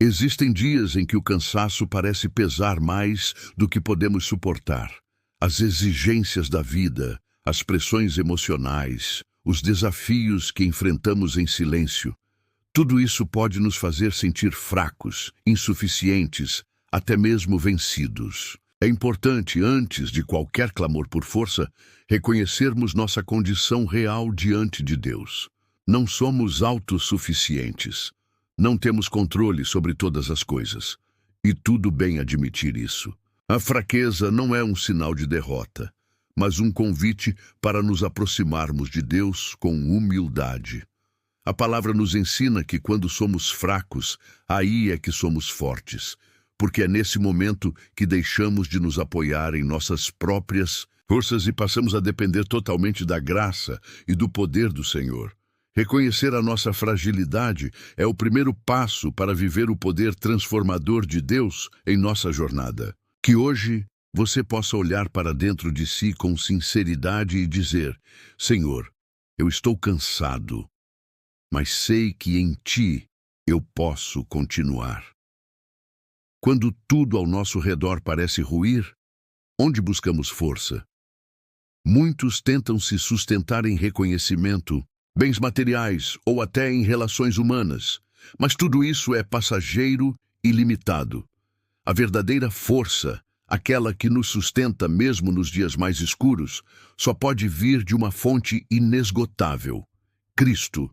Existem dias em que o cansaço parece pesar mais do que podemos suportar. As exigências da vida, as pressões emocionais, os desafios que enfrentamos em silêncio, tudo isso pode nos fazer sentir fracos, insuficientes, até mesmo vencidos. É importante, antes de qualquer clamor por força, reconhecermos nossa condição real diante de Deus. Não somos autossuficientes. Não temos controle sobre todas as coisas. E tudo bem admitir isso. A fraqueza não é um sinal de derrota, mas um convite para nos aproximarmos de Deus com humildade. A palavra nos ensina que quando somos fracos, aí é que somos fortes, porque é nesse momento que deixamos de nos apoiar em nossas próprias forças e passamos a depender totalmente da graça e do poder do Senhor. Reconhecer a nossa fragilidade é o primeiro passo para viver o poder transformador de Deus em nossa jornada. Que hoje você possa olhar para dentro de si com sinceridade e dizer: Senhor, eu estou cansado, mas sei que em Ti eu posso continuar. Quando tudo ao nosso redor parece ruir, onde buscamos força? Muitos tentam se sustentar em reconhecimento, bens materiais ou até em relações humanas, mas tudo isso é passageiro e limitado. A verdadeira força, aquela que nos sustenta mesmo nos dias mais escuros, só pode vir de uma fonte inesgotável: Cristo.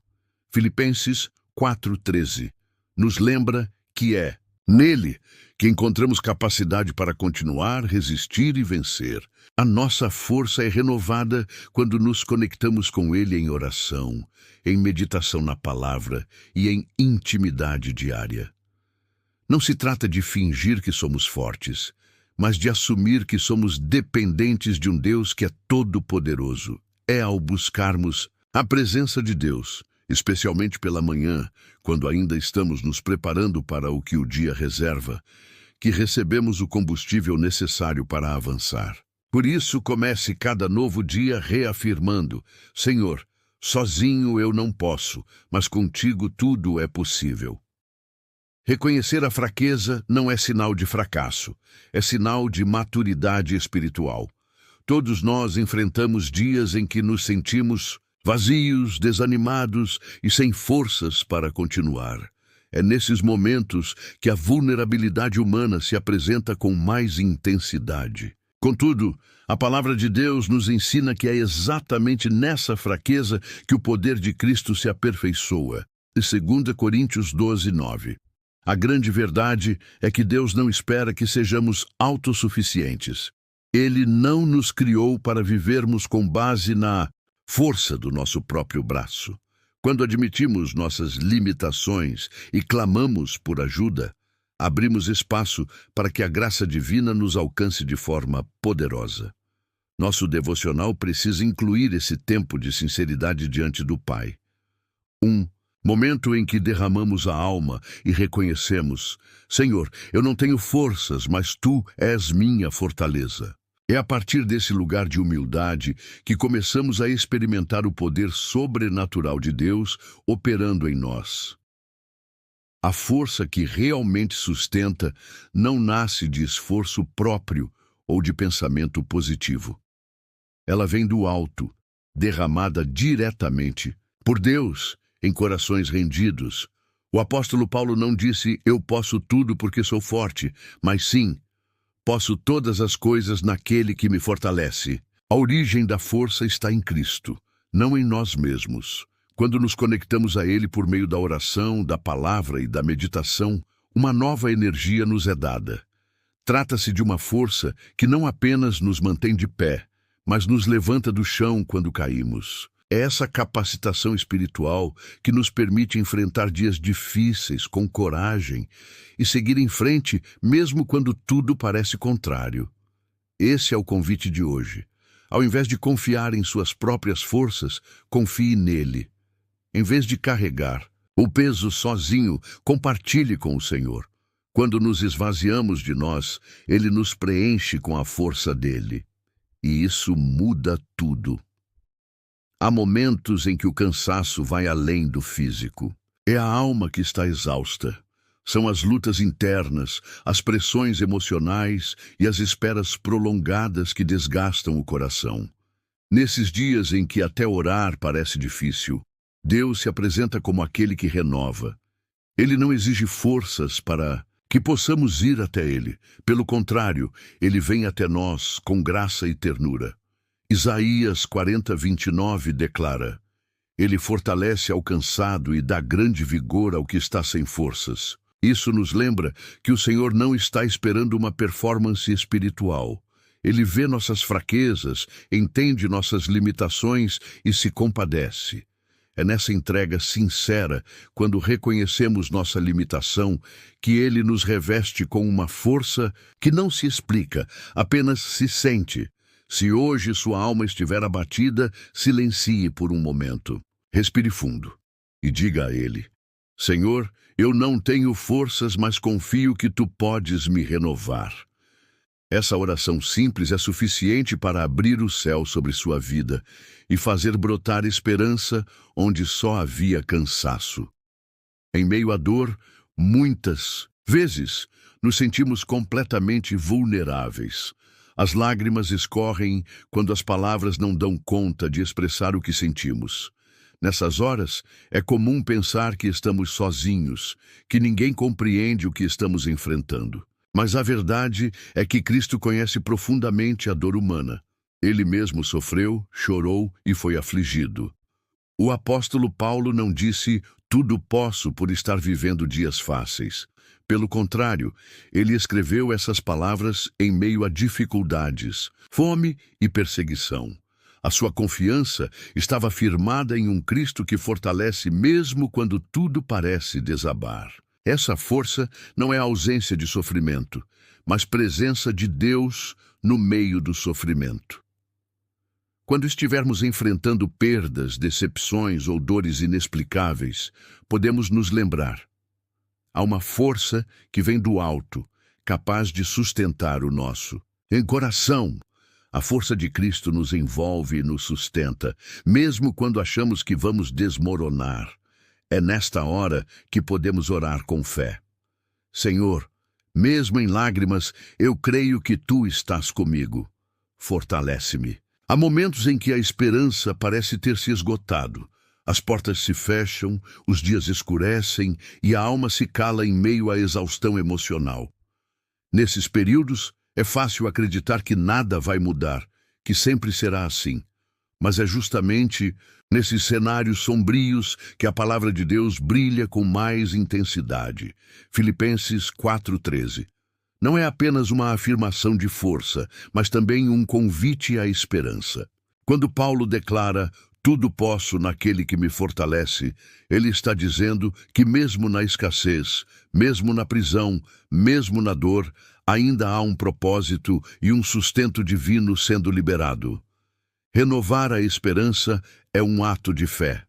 Filipenses 4:13 nos lembra que é nele que encontramos capacidade para continuar, resistir e vencer. A nossa força é renovada quando nos conectamos com Ele em oração, em meditação na palavra e em intimidade diária. Não se trata de fingir que somos fortes, mas de assumir que somos dependentes de um Deus que é todo-poderoso. É ao buscarmos a presença de Deus, especialmente pela manhã, quando ainda estamos nos preparando para o que o dia reserva, que recebemos o combustível necessário para avançar. Por isso, comece cada novo dia reafirmando: Senhor, sozinho eu não posso, mas contigo tudo é possível. Reconhecer a fraqueza não é sinal de fracasso, é sinal de maturidade espiritual. Todos nós enfrentamos dias em que nos sentimos vazios, desanimados e sem forças para continuar. É nesses momentos que a vulnerabilidade humana se apresenta com mais intensidade. Contudo, a palavra de Deus nos ensina que é exatamente nessa fraqueza que o poder de Cristo se aperfeiçoa. 2 Coríntios 12:9. A grande verdade é que Deus não espera que sejamos autossuficientes. Ele não nos criou para vivermos com base na força do nosso próprio braço. Quando admitimos nossas limitações e clamamos por ajuda, abrimos espaço para que a graça divina nos alcance de forma poderosa. Nosso devocional precisa incluir esse tempo de sinceridade diante do Pai. Momento em que derramamos a alma e reconhecemos: Senhor, eu não tenho forças, mas Tu és minha fortaleza. É a partir desse lugar de humildade que começamos a experimentar o poder sobrenatural de Deus operando em nós. A força que realmente sustenta não nasce de esforço próprio ou de pensamento positivo. Ela vem do alto, derramada diretamente por Deus em corações rendidos. O apóstolo Paulo não disse: eu posso tudo porque sou forte, mas sim: posso todas as coisas naquele que me fortalece. A origem da força está em Cristo, não em nós mesmos. Quando nos conectamos a Ele por meio da oração, da palavra e da meditação, uma nova energia nos é dada. Trata-se de uma força que não apenas nos mantém de pé, mas nos levanta do chão quando caímos. É essa capacitação espiritual que nos permite enfrentar dias difíceis com coragem e seguir em frente mesmo quando tudo parece contrário. Esse é o convite de hoje. Ao invés de confiar em suas próprias forças, confie nele. Em vez de carregar o peso sozinho, compartilhe com o Senhor. Quando nos esvaziamos de nós, Ele nos preenche com a força dele. E isso muda tudo. Há momentos em que o cansaço vai além do físico. É a alma que está exausta. São as lutas internas, as pressões emocionais e as esperas prolongadas que desgastam o coração. Nesses dias em que até orar parece difícil, Deus se apresenta como aquele que renova. Ele não exige forças para que possamos ir até Ele. Pelo contrário, Ele vem até nós com graça e ternura. Isaías 40:29 declara: Ele fortalece ao cansado e dá grande vigor ao que está sem forças. Isso nos lembra que o Senhor não está esperando uma performance espiritual. Ele vê nossas fraquezas, entende nossas limitações e se compadece. É nessa entrega sincera, quando reconhecemos nossa limitação, que Ele nos reveste com uma força que não se explica, apenas se sente. Se hoje sua alma estiver abatida, silencie por um momento. Respire fundo e diga a Ele: Senhor, eu não tenho forças, mas confio que Tu podes me renovar. Essa oração simples é suficiente para abrir o céu sobre sua vida e fazer brotar esperança onde só havia cansaço. Em meio à dor, muitas vezes nos sentimos completamente vulneráveis. As lágrimas escorrem quando as palavras não dão conta de expressar o que sentimos. Nessas horas, é comum pensar que estamos sozinhos, que ninguém compreende o que estamos enfrentando. Mas a verdade é que Cristo conhece profundamente a dor humana. Ele mesmo sofreu, chorou e foi afligido. O apóstolo Paulo não disse: tudo posso por estar vivendo dias fáceis. Pelo contrário, ele escreveu essas palavras em meio a dificuldades, fome e perseguição. A sua confiança estava firmada em um Cristo que fortalece mesmo quando tudo parece desabar. Essa força não é ausência de sofrimento, mas presença de Deus no meio do sofrimento. Quando estivermos enfrentando perdas, decepções ou dores inexplicáveis, podemos nos lembrar: há uma força que vem do alto, capaz de sustentar o nosso coração. A força de Cristo nos envolve e nos sustenta, mesmo quando achamos que vamos desmoronar. É nesta hora que podemos orar com fé. Senhor, mesmo em lágrimas, eu creio que Tu estás comigo. Fortalece-me. Há momentos em que a esperança parece ter se esgotado. As portas se fecham, os dias escurecem e a alma se cala em meio à exaustão emocional. Nesses períodos, é fácil acreditar que nada vai mudar, que sempre será assim. Mas é justamente nesses cenários sombrios que a palavra de Deus brilha com mais intensidade. Filipenses 4:13. Não é apenas uma afirmação de força, mas também um convite à esperança. Quando Paulo declara: tudo posso naquele que me fortalece, ele está dizendo que mesmo na escassez, mesmo na prisão, mesmo na dor, ainda há um propósito e um sustento divino sendo liberado. Renovar a esperança é um ato de fé.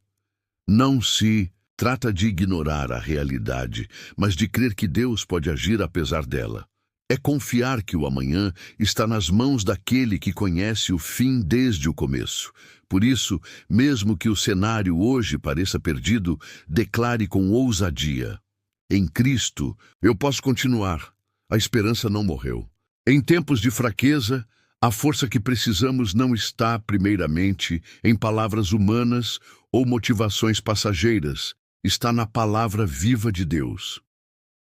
Não se trata de ignorar a realidade, mas de crer que Deus pode agir apesar dela. É confiar que o amanhã está nas mãos daquele que conhece o fim desde o começo. Por isso, mesmo que o cenário hoje pareça perdido, declare com ousadia: em Cristo eu posso continuar. A esperança não morreu. Em tempos de fraqueza, a força que precisamos não está, primeiramente, em palavras humanas ou motivações passageiras. Está na palavra viva de Deus.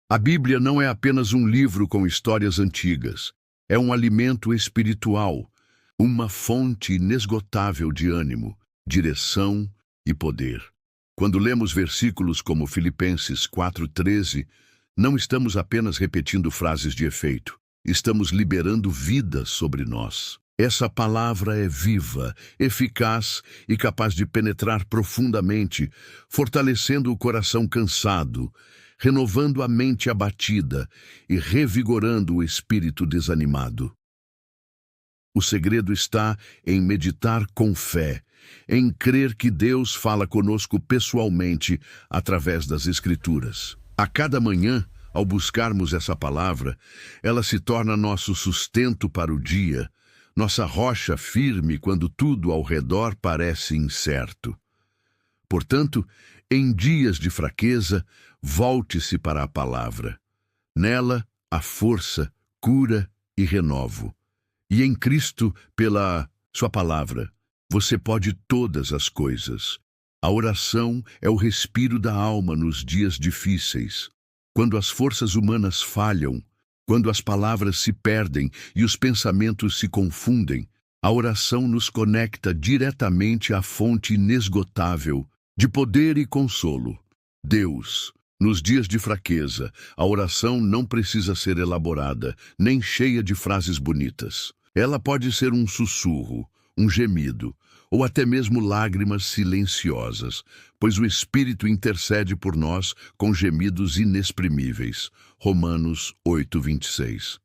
A Bíblia não é apenas um livro com histórias antigas. É um alimento espiritual, uma fonte inesgotável de ânimo, direção e poder. Quando lemos versículos como Filipenses 4:13, não estamos apenas repetindo frases de efeito. Estamos liberando vida sobre nós. Essa palavra é viva, eficaz e capaz de penetrar profundamente, fortalecendo o coração cansado, renovando a mente abatida e revigorando o espírito desanimado. O segredo está em meditar com fé, em crer que Deus fala conosco pessoalmente através das Escrituras. A cada manhã, ao buscarmos essa palavra, ela se torna nosso sustento para o dia, nossa rocha firme quando tudo ao redor parece incerto. Portanto, em dias de fraqueza, Volte-se para a palavra. Nela há força, cura e renovo. E em Cristo, pela sua palavra, você pode todas as coisas. A oração é o respiro da alma nos dias difíceis. Quando as forças humanas falham, quando as palavras se perdem e os pensamentos se confundem, a oração nos conecta diretamente à fonte inesgotável de poder e consolo, Deus. Nos dias de fraqueza, a oração não precisa ser elaborada, nem cheia de frases bonitas. Ela pode ser um sussurro, um gemido, ou até mesmo lágrimas silenciosas, pois o Espírito intercede por nós com gemidos inexprimíveis. Romanos 8:26.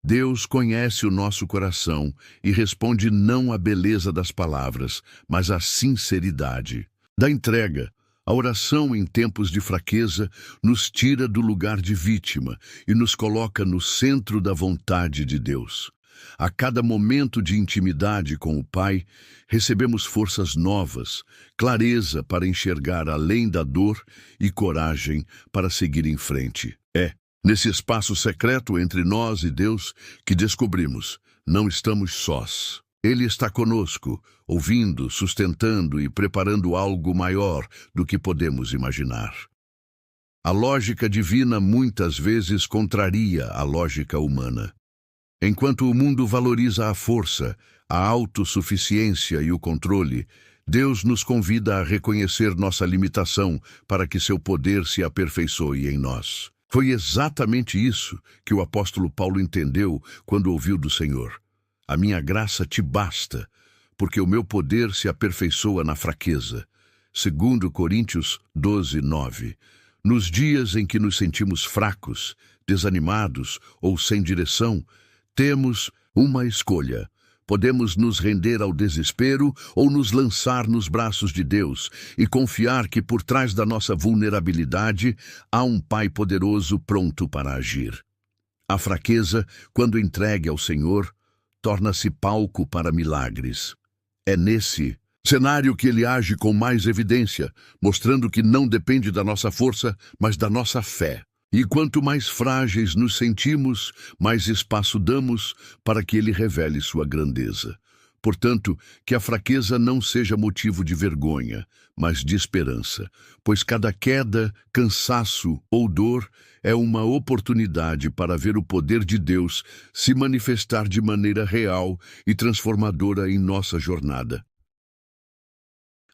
Deus conhece o nosso coração e responde não à beleza das palavras, mas à sinceridade da entrega. A oração em tempos de fraqueza nos tira do lugar de vítima e nos coloca no centro da vontade de Deus. A cada momento de intimidade com o Pai, recebemos forças novas, clareza para enxergar além da dor e coragem para seguir em frente. É nesse espaço secreto entre nós e Deus que descobrimos: não estamos sós. Ele está conosco, ouvindo, sustentando e preparando algo maior do que podemos imaginar. A lógica divina muitas vezes contraria a lógica humana. Enquanto o mundo valoriza a força, a autossuficiência e o controle, Deus nos convida a reconhecer nossa limitação para que seu poder se aperfeiçoe em nós. Foi exatamente isso que o apóstolo Paulo entendeu quando ouviu do Senhor: a minha graça te basta, porque o meu poder se aperfeiçoa na fraqueza. 2 Coríntios 12:9. Nos dias em que nos sentimos fracos, desanimados ou sem direção, temos uma escolha. Podemos nos render ao desespero ou nos lançar nos braços de Deus e confiar que por trás da nossa vulnerabilidade há um Pai poderoso pronto para agir. A fraqueza, quando entregue ao Senhor, torna-se palco para milagres. É nesse cenário que ele age com mais evidência, mostrando que não depende da nossa força, mas da nossa fé. E quanto mais frágeis nos sentimos, mais espaço damos para que ele revele sua grandeza. Portanto, que a fraqueza não seja motivo de vergonha, mas de esperança, pois cada queda, cansaço ou dor é uma oportunidade para ver o poder de Deus se manifestar de maneira real e transformadora em nossa jornada.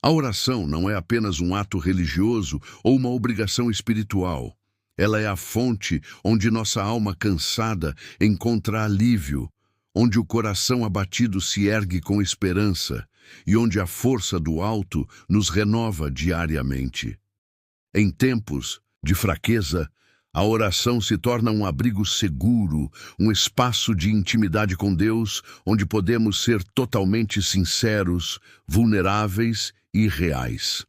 A oração não é apenas um ato religioso ou uma obrigação espiritual. Ela é a fonte onde nossa alma cansada encontra alívio, onde o coração abatido se ergue com esperança e onde a força do alto nos renova diariamente. Em tempos de fraqueza, a oração se torna um abrigo seguro, um espaço de intimidade com Deus, onde podemos ser totalmente sinceros, vulneráveis e reais.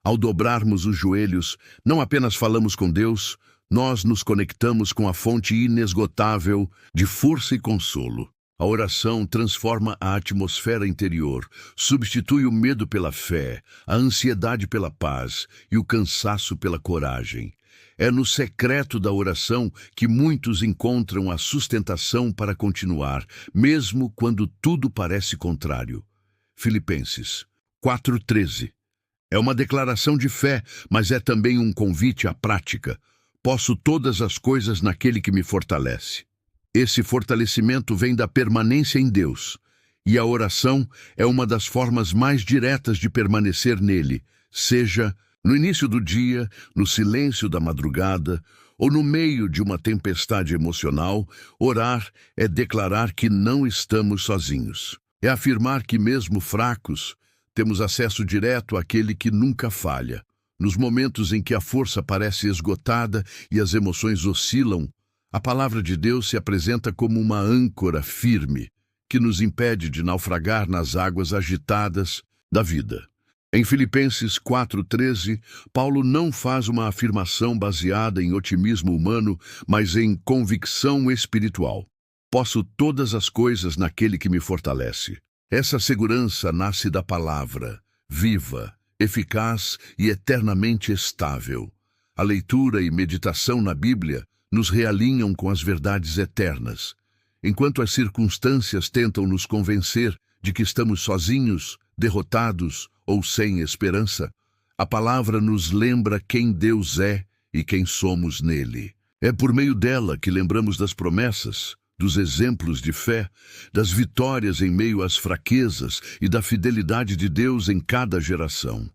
Ao dobrarmos os joelhos, não apenas falamos com Deus, nós nos conectamos com a fonte inesgotável de força e consolo. A oração transforma a atmosfera interior, substitui o medo pela fé, a ansiedade pela paz e o cansaço pela coragem. É no secreto da oração que muitos encontram a sustentação para continuar, mesmo quando tudo parece contrário. Filipenses 4:13. É uma declaração de fé, mas é também um convite à prática. Posso todas as coisas naquele que me fortalece. Esse fortalecimento vem da permanência em Deus, e a oração é uma das formas mais diretas de permanecer nele, seja no início do dia, no silêncio da madrugada, ou no meio de uma tempestade emocional. Orar é declarar que não estamos sozinhos. É afirmar que, mesmo fracos, temos acesso direto àquele que nunca falha. Nos momentos em que a força parece esgotada e as emoções oscilam, a palavra de Deus se apresenta como uma âncora firme que nos impede de naufragar nas águas agitadas da vida. Em Filipenses 4:13, Paulo não faz uma afirmação baseada em otimismo humano, mas em convicção espiritual. Posso todas as coisas naquele que me fortalece. Essa segurança nasce da palavra, viva, eficaz e eternamente estável. A leitura e meditação na Bíblia nos realinham com as verdades eternas. Enquanto as circunstâncias tentam nos convencer de que estamos sozinhos, derrotados ou sem esperança, a palavra nos lembra quem Deus é e quem somos nele. É por meio dela que lembramos das promessas, dos exemplos de fé, das vitórias em meio às fraquezas e da fidelidade de Deus em cada geração.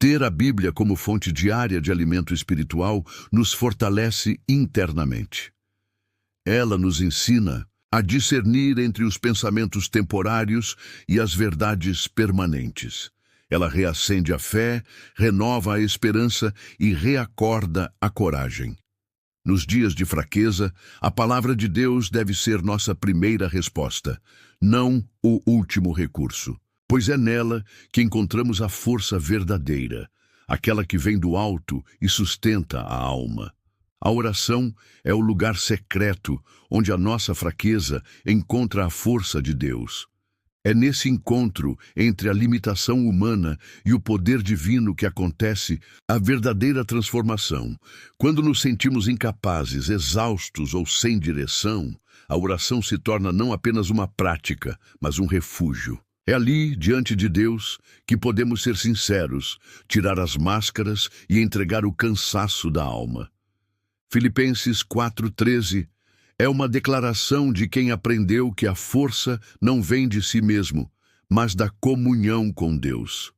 Ter a Bíblia como fonte diária de alimento espiritual nos fortalece internamente. Ela nos ensina a discernir entre os pensamentos temporários e as verdades permanentes. Ela reacende a fé, renova a esperança e reacorda a coragem. Nos dias de fraqueza, a palavra de Deus deve ser nossa primeira resposta, não o último recurso, pois é nela que encontramos a força verdadeira, aquela que vem do alto e sustenta a alma. A oração é o lugar secreto onde a nossa fraqueza encontra a força de Deus. É nesse encontro entre a limitação humana e o poder divino que acontece a verdadeira transformação. Quando nos sentimos incapazes, exaustos ou sem direção, a oração se torna não apenas uma prática, mas um refúgio. É ali, diante de Deus, que podemos ser sinceros, tirar as máscaras e entregar o cansaço da alma. Filipenses 4:13 é uma declaração de quem aprendeu que a força não vem de si mesmo, mas da comunhão com Deus.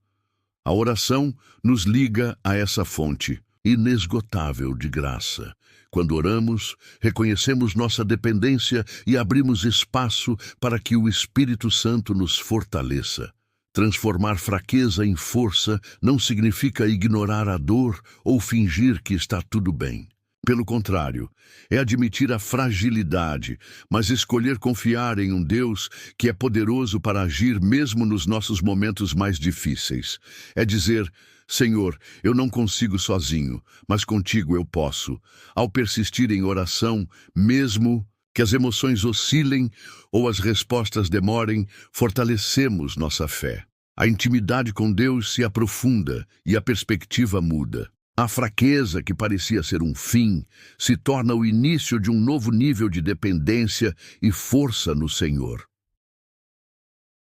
A oração nos liga a essa fonte inesgotável de graça. Quando oramos, reconhecemos nossa dependência e abrimos espaço para que o Espírito Santo nos fortaleça. Transformar fraqueza em força não significa ignorar a dor ou fingir que está tudo bem. Pelo contrário, é admitir a fragilidade, mas escolher confiar em um Deus que é poderoso para agir mesmo nos nossos momentos mais difíceis. É dizer, Senhor, eu não consigo sozinho, mas contigo eu posso. Ao persistir em oração, mesmo que as emoções oscilem ou as respostas demorem, fortalecemos nossa fé. A intimidade com Deus se aprofunda e a perspectiva muda. A fraqueza, que parecia ser um fim, se torna o início de um novo nível de dependência e força no Senhor.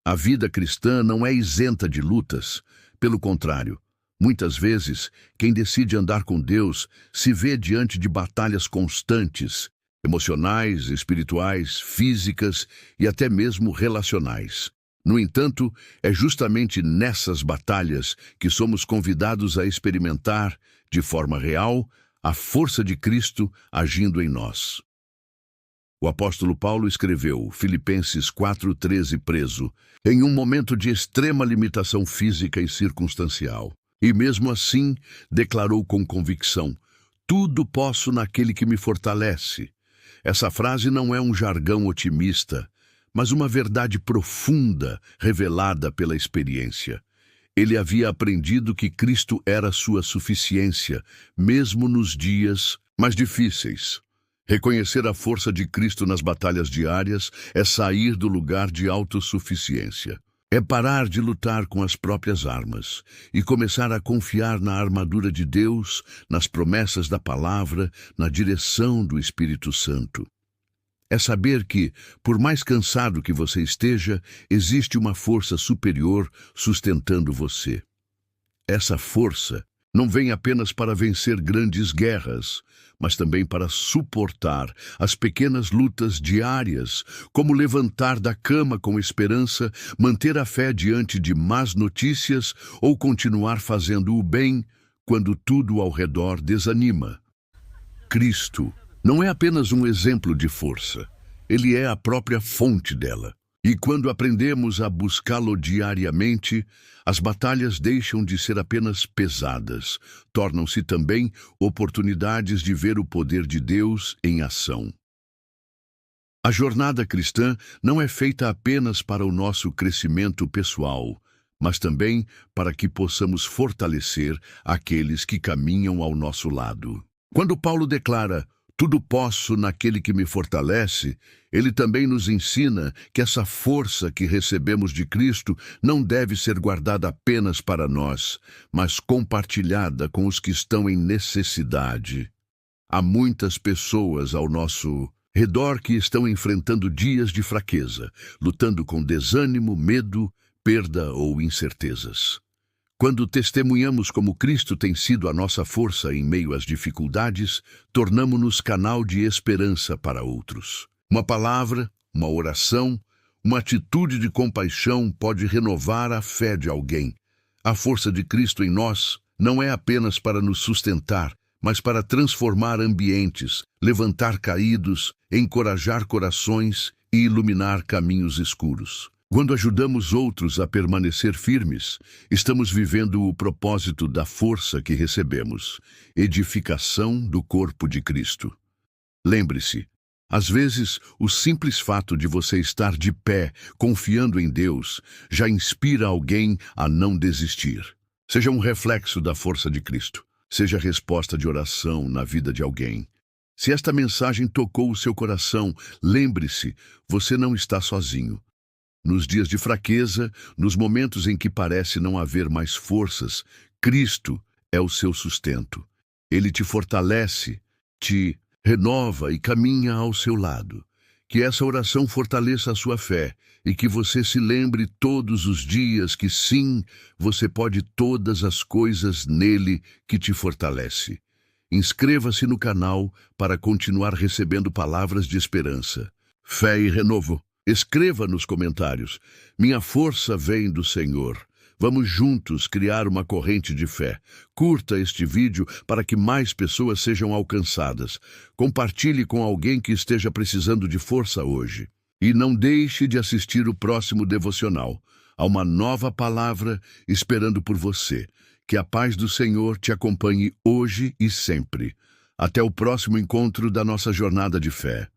A vida cristã não é isenta de lutas. Pelo contrário, muitas vezes, quem decide andar com Deus se vê diante de batalhas constantes, emocionais, espirituais, físicas e até mesmo relacionais. No entanto, é justamente nessas batalhas que somos convidados a experimentar, de forma real, a força de Cristo agindo em nós. O apóstolo Paulo escreveu, Filipenses 4:13, preso, em um momento de extrema limitação física e circunstancial. E mesmo assim, declarou com convicção, tudo posso naquele que me fortalece. Essa frase não é um jargão otimista, mas uma verdade profunda revelada pela experiência. Ele havia aprendido que Cristo era sua suficiência, mesmo nos dias mais difíceis. Reconhecer a força de Cristo nas batalhas diárias é sair do lugar de autossuficiência. É parar de lutar com as próprias armas e começar a confiar na armadura de Deus, nas promessas da palavra, na direção do Espírito Santo. É saber que, por mais cansado que você esteja, existe uma força superior sustentando você. Essa força não vem apenas para vencer grandes guerras, mas também para suportar as pequenas lutas diárias, como levantar da cama com esperança, manter a fé diante de más notícias ou continuar fazendo o bem quando tudo ao redor desanima. Cristo não é apenas um exemplo de força, ele é a própria fonte dela. E quando aprendemos a buscá-lo diariamente, as batalhas deixam de ser apenas pesadas, tornam-se também oportunidades de ver o poder de Deus em ação. A jornada cristã não é feita apenas para o nosso crescimento pessoal, mas também para que possamos fortalecer aqueles que caminham ao nosso lado. Quando Paulo declara, tudo posso naquele que me fortalece, ele também nos ensina que essa força que recebemos de Cristo não deve ser guardada apenas para nós, mas compartilhada com os que estão em necessidade. Há muitas pessoas ao nosso redor que estão enfrentando dias de fraqueza, lutando com desânimo, medo, perda ou incertezas. Quando testemunhamos como Cristo tem sido a nossa força em meio às dificuldades, tornamo-nos canal de esperança para outros. Uma palavra, uma oração, uma atitude de compaixão pode renovar a fé de alguém. A força de Cristo em nós não é apenas para nos sustentar, mas para transformar ambientes, levantar caídos, encorajar corações e iluminar caminhos escuros. Quando ajudamos outros a permanecer firmes, estamos vivendo o propósito da força que recebemos, edificação do corpo de Cristo. Lembre-se, às vezes, o simples fato de você estar de pé, confiando em Deus, já inspira alguém a não desistir. Seja um reflexo da força de Cristo, seja resposta de oração na vida de alguém. Se esta mensagem tocou o seu coração, lembre-se, você não está sozinho. Nos dias de fraqueza, nos momentos em que parece não haver mais forças, Cristo é o seu sustento. Ele te fortalece, te renova e caminha ao seu lado. Que essa oração fortaleça a sua fé e que você se lembre todos os dias que sim, você pode todas as coisas nele que te fortalece. Inscreva-se no canal para continuar recebendo palavras de esperança, fé e renovo. Escreva nos comentários: minha força vem do Senhor. Vamos juntos criar uma corrente de fé. Curta este vídeo para que mais pessoas sejam alcançadas. Compartilhe com alguém que esteja precisando de força hoje. E não deixe de assistir o próximo devocional. Há uma nova palavra esperando por você. Que a paz do Senhor te acompanhe hoje e sempre. Até o próximo encontro da nossa jornada de fé.